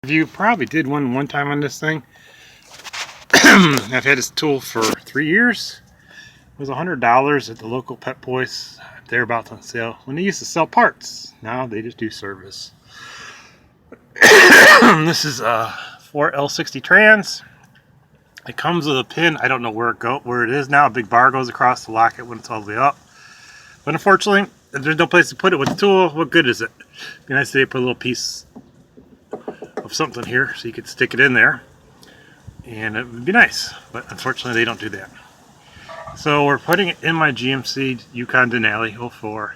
You probably did one time on this thing. I've had this tool for 3 years. It was $100 at the local Pet Boys. They're about on sale when they used to sell parts. Now they just do service. This is a 4L60 trans. It comes with a pin. I don't know where it is now. A big bar goes across to lock it when it's all the way up. But unfortunately, if there's no place to put it with the tool, what good is it? It'd be nice if they put a little piece of something here so you could stick it in there, and it would be nice, but unfortunately they don't do that. So we're putting it in my GMC Yukon Denali 04.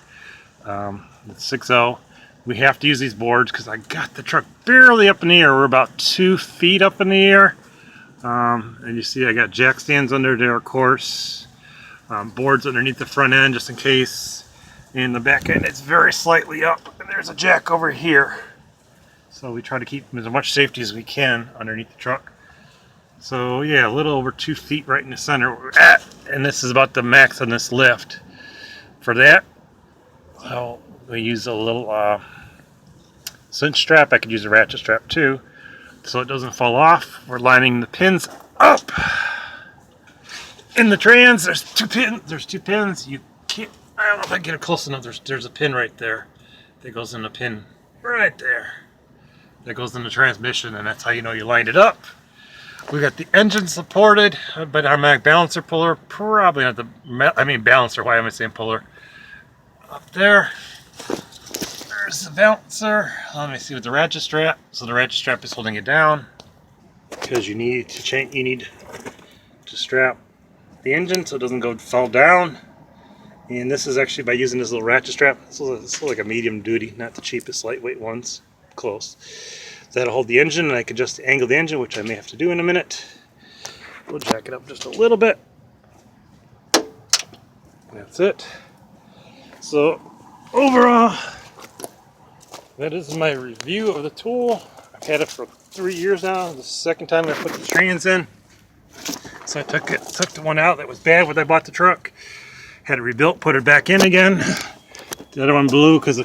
It's 6.0. We have to use these boards because I got the truck barely up in the air. We're about 2 feet up in the air, and you see I got jack stands under there, of course, boards underneath the front end just in case, and the back end it's very slightly up, and there's a jack over here. So we try to keep as much safety as we can underneath the truck. So yeah, a little over 2 feet right in the center where we're at. And this is about the max on this lift. For that, well, we use a little cinch strap. I could use a ratchet strap too, so it doesn't fall off. We're lining the pins up. In the trans, there's two pins. You can't, I don't know if I can get it close enough. There's a pin right there that goes in the pin right there. That goes in the transmission, and that's how you know you lined it up. We got the engine supported by the automatic balancer puller. Probably not balancer. Why am I saying puller? Up there. There's the balancer. Let me see with the ratchet strap. So the ratchet strap is holding it down because you need to strap the engine so it doesn't fall down. And this is actually by using this little ratchet strap. This is like a medium duty, not the cheapest lightweight ones. Close. So that'll hold the engine, and I can adjust the angle of the engine, which I may have to do in a minute. We'll jack it up just a little bit. That's it. So overall, that is my review of the tool. I've had it for 3 years now. This is the second time I put the trans in. So I took the one out that was bad when I bought the truck. Had it rebuilt, put it back in again. The other one blew because